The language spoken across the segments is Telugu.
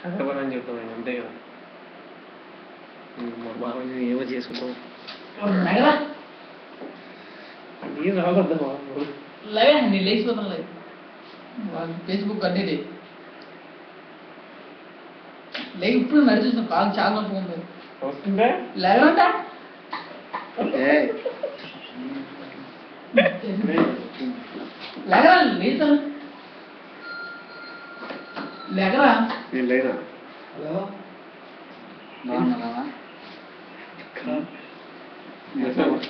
అదే పని చెప్తాను అంతే కదా. మా బాబు ఏమో చేసుకుంటాం ఏం రావద్దా లైవ్ నీ లేచిపోతాం లైవ్ ఫేస్బుక్ అడ్డేది లేక ఇప్పుడు నడిచేసిన కాలు చాలా నొప్పి వస్తుందే లేదంట లేగరా లేచాను లేగరా నేను లేనా. హలో బాగున్నారా?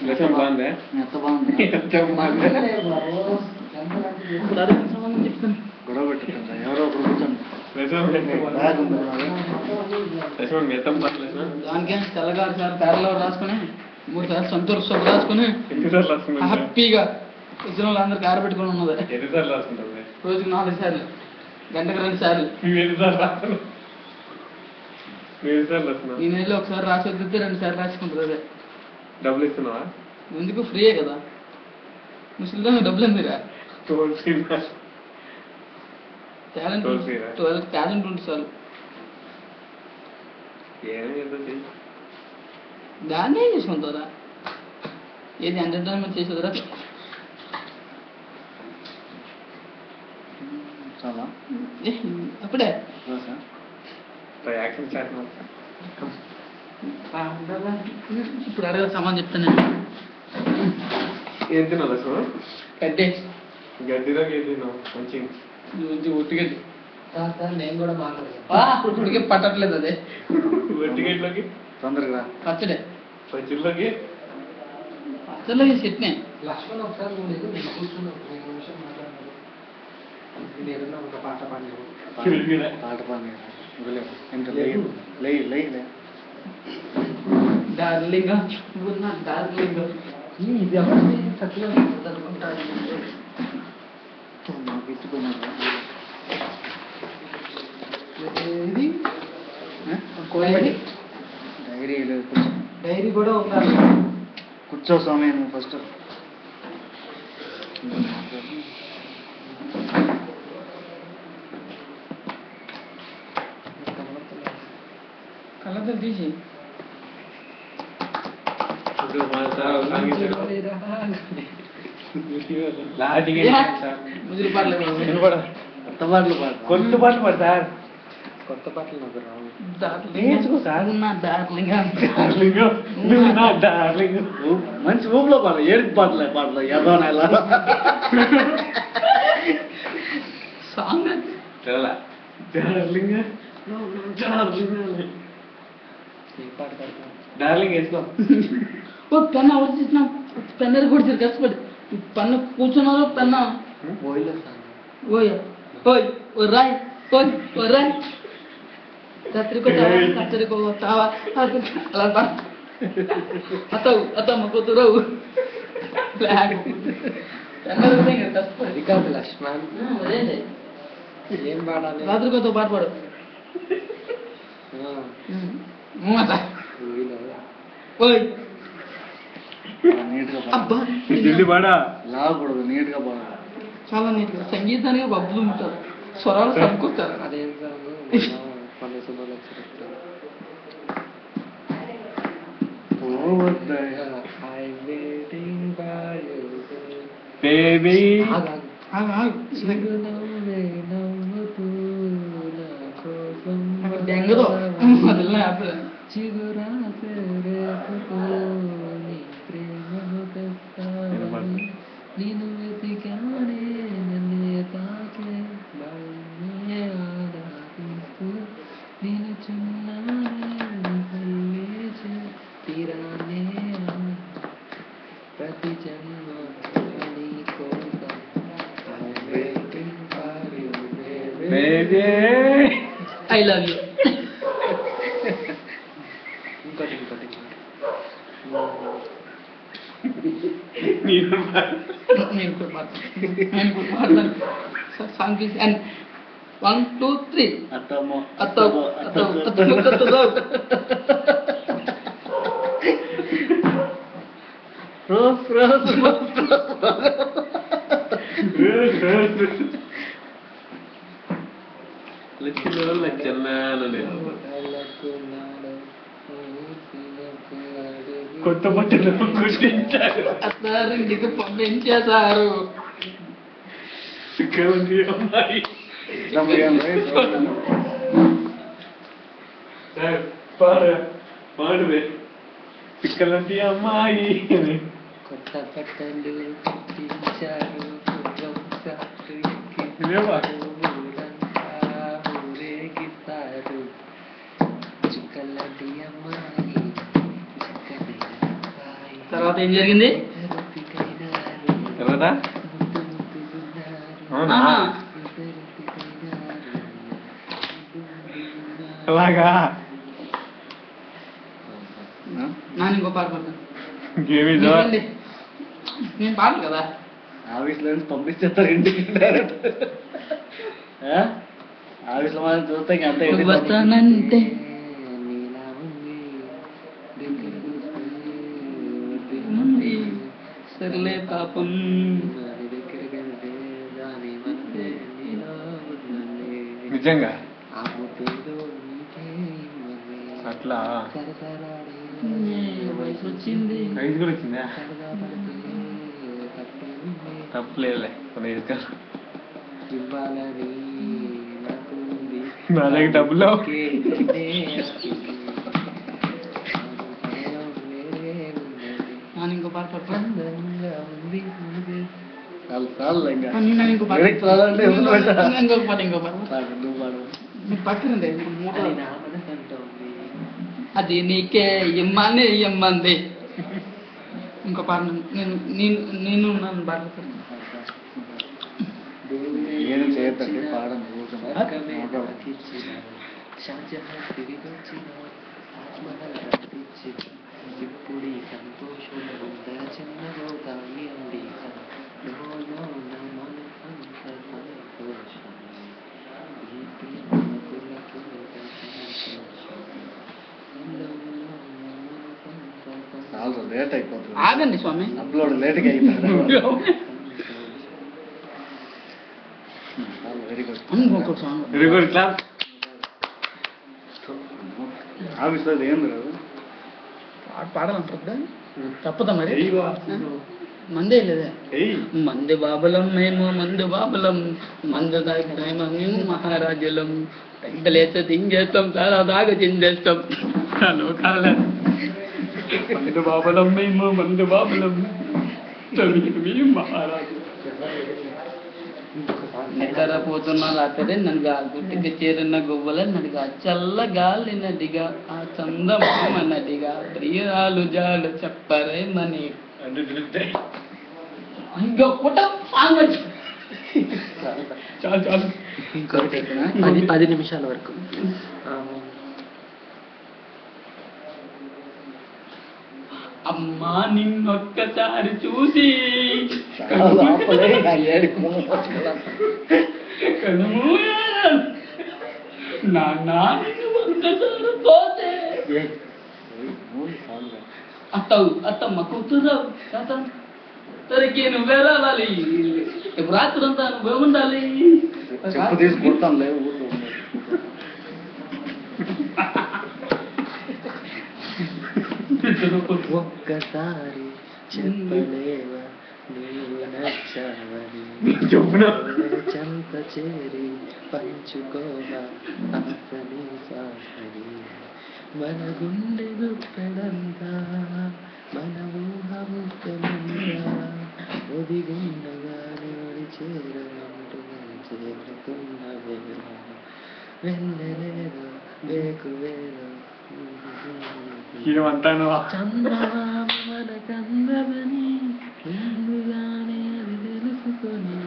లక్ష్యం బాగుందే ఎంత బాగుంది చెప్తాను గొడవ పెట్టుకుంటా ఎవరో ఒకరు కూర్చోండి. మెత్తం పర్లేదు. దానికే తెల్లగారు సార్ పేర్లో రాసుకుని 3 సార్లు సంతూర్ సోప్ రాసుకుని ఎన్నిసార్లు రాసుకుంటా హ్యాపీగా వచ్చిన వాళ్ళందరికీ ఆరబెట్టుకుని ఉన్నది. ఎన్నిసార్లు రాసుకుంటాం రోజుకి 4 సార్లు గంటకు 2 సార్లు. ఎన్నిసార్లు రాస్తాను ఎన్నిసార్లు రాస్తున్నా ఈ నెలలో ఒకసారి రాసి వదిలితే 2 సార్లు రాసుకుంటుంది అదే. డబ్బులు ఇస్తున్నావా? ఎందుకు ఫ్రీయే కదా ముసలిదానికి డబ్బులు ఎందుకురా టాలెంట్ 12 టాలెంట్ ఉంటుంది చాలు. ఏమీ చేద్దాం దాన్ని ఏం చేసుకుంటారా ఏది ఎంటర్టైన్మెంట్ చేసేదిరా చాలా అప్పుడే యాక్షన్ స్టార్ట్ ఇప్పుడు అడగ సమాన్ చెప్తాను నేను. ఏం తిన్నావు లక్ష్మణ? గడ్డే గడ్డిలోకి ఏం తిన్నావు? మంచి ఒట్టిగడ్డి నేను కూడా మాట్లాడతాను ఇప్పటికే పట్టట్లేదు అదే ఒట్టిగడ్లోకి తొందరగా పచ్చడే పచ్చిలోకి పచ్చడిలోకి చెట్నే. లక్ష్మణ్ ఒకసారి నేను కూర్చున్నాను 2 నిమిషం మాట్లాడినాను. నేను ఏదన్నా ఒక పాట పాడినాను. పాట పాడి లే డార్లింగ్ డార్లింగ్ ఇది ఎవరిది తక్కువ అనుకుంటాను. నాకు ఇచ్చుకున్నాను ఇది డైరీ డైరీ లేదు కూర్చో. డైరీ కూడా ఉండాలి. కూర్చో స్వామి నువ్వు ఫస్ట్. కళ్ళతో తీసి ముదిరి పాటలు కొత్త పాటలు పాడు. కొత్త పాటలు పాడు సార్. కొత్త పాటలు నాకు రావు. నేర్చుకో సార్ నా డార్లింగ్ డార్లింగ్ మంచి ఊపులో పాడు. ఏడుపు పాటలు ఏదో నెల సాంగ్ డార్లింగ్ ఏ పాట పాడతాను? డార్లింగ్ వేసుకో. ఓ పెన్న ఎవరు చేసినా పెన్నది కూడా కష్టపడి పెన్న కూర్చున్నారు పెన్న ఓయిలో సాంగ్. ఓయ్ ఓయ్ ఓ రాయ్ ఓయ్ ఓ రాయ్ కత్రికో కత్రికో తావా అలా అతవు అతమ్మ కూతురవు పెన్నది కష్టపడి అది కాదు లక్ష్మణ్. అదేంటి ఏం పాడాలి? రాత్రికోతో పాట పాడు. ఓయిలో ఓయ్ నీట్గా అబ్బా ఢిల్లీ పాడా లాగకూడదు. నీట్గా పాడాలి. చాలా నీట్గా సంగీతానికి బబ్బులు ఉంటారు స్వరాలు సరికొస్తారు. అదేం సాంగ్? కొన్ని సినిమాలు I'm waiting for you. Baby నవ్వుతూ నా కోసం దెంగదో అదిలా చిగురాసే రేపుతో నీ ప్రేమను తెస్తావని నేను వెతికానే నన్నే తాకే బాగునే ఆరాధిస్తూ నేను చిన్నానే పల్లేచే తీరానే ప్రతి జన్మ నీ కోసం I'm waiting for you, baby. Baby I love you. ఇంకోటి నేను కూడా పాడతాను సాంగ్ తీసి అండ్ 1 2 3 అత్తమ్మ అత్తవు అత్తవు అత్తవు అత్తవు రోజ్ రోజ్ కొత్త బట్టలు కుట్టించారు. అత్తారింటికి పంపించేశారు. ఇక్కడ ఉంది అమ్మాయి. సార్ పాడువే పిక్కలంటి అమ్మాయి. కొత్త బట్టలు కుట్టించారు, ఊరేగిస్తారు. చుక్కలాంటి అమ్మాయి, తర్వాత ఏం జరిగింది? తర్వాత అవునా అలాగా నాన్న ఇంకో పాట పాడతాను. ఇంకేమీ నేను పాడను కదా. ఆఫీస్లో నుంచి పంపించేస్తారు ఇంటికి డైరెక్ట్. ఆఫీస్లో మనం చూస్తే ఇంకా అంతే ఇంటికి వస్తానంటే ఉంది. సర్లే పాపం నిజంగా అట్లా వయసు వచ్చింది. వయసు కూడా వచ్చిందా? తప్పలేదులే కొన్ని నా దగ్గర డబ్బులు నాన్న ఇంకో పాట పాడతాను. చాలు ఇంకా నేను ఇంకో పాట వెనక్కి రావాలంటే ఎవరు పెట్టారు? ఇంకొక పాట నువ్వు పాడు. మీరు పక్కన అది నీకే ఇమ్మంది ఇమ్మంది. ఇంకో పాట నేను నేను నేను నన్ను పాడతాను. ఏం చేయొద్దండి పాడను ఇప్పుడు సంతోషం చిన్నదవుతాయి అండి. చాలా లేట్ అయిపోతుంది. ఆగండి స్వామి. అప్లోడ్ లేట్గా అయిపోతుంది. Very good. ఇంకొక సాంగ్ వెరీ గుడ్ క్లాస్. ఆఫీస్లో ఏం లేదు. పాడాలంటారు తప్పదా మరి? మందే లేదా? మంది బాబులం మేము, మందు బాబులం, మందు మేము మహారాజులం. పెద్దలేస్తే తింగేస్తాం, చాలా దాకా చిందేస్తాం. మందు బాబులం మేము, మందు బాబులం, మహారాజు. నిద్రపోతున్న రాత్రి నన్నుగా గుట్టికి చేరిన గువ్వల నడిగా, చల్ల గాలి నదిగా, ఆ చందమామ నదిగా, ప్రియాలు జాలు చెప్పరేమని. ఇంకా పుట్ట చాలు చాలు. ఇంకొకటి 10 నిమిషాల వరకు. అమ్మా నిన్నొక్కసారి చూసి నాన్న నిన్ను ఒక్కసారి పోతే అత్తమ్మ కూతురావు తాతం తరికి నువ్వే రావాలి. ఇప్పుడు రాత్రి అంతా నువ్వే ఉండాలి. తీసుకుంటాం లేదు ఊళ్ళో ఒక్కసారి చెప్పలేవా నీవు నచ్చావని, చెంత చేరి పంచుకోవా అతని సాసని. మన గుండె గుప్పెడంతా, మన ఊహ ముఖ్యమంతా, ఒదిగుండగానే ఒడి చేరమంటూ చేరుతున్న వేళ, వెళ్ళలేదో వేకువేలో చంద్రమామ మన కందమని ముందుగానే అది తెలుసుకొని,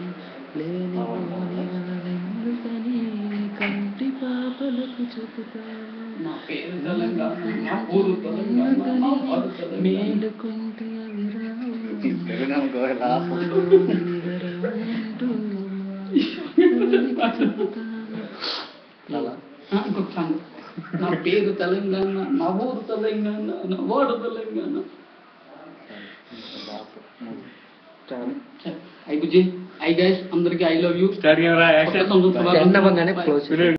లేనిపోని మనలెందుకని కంటి పాపలకు చెబుతాను. నా పేరు తెలంగాణ, నా ఊరు తెలంగాణ, నా వారు తెలంగాణ. మేలుకుంటే అవి రావు, ఇంకొక సాంగ్. నా పేరు తెలంగాణ, నా ఊరు తెలంగాణ, నా వాడు Telangana. Hi Bujji, hi guys అందరికి I love you. Start camera action. ఎండవంగానే క్లోజ్.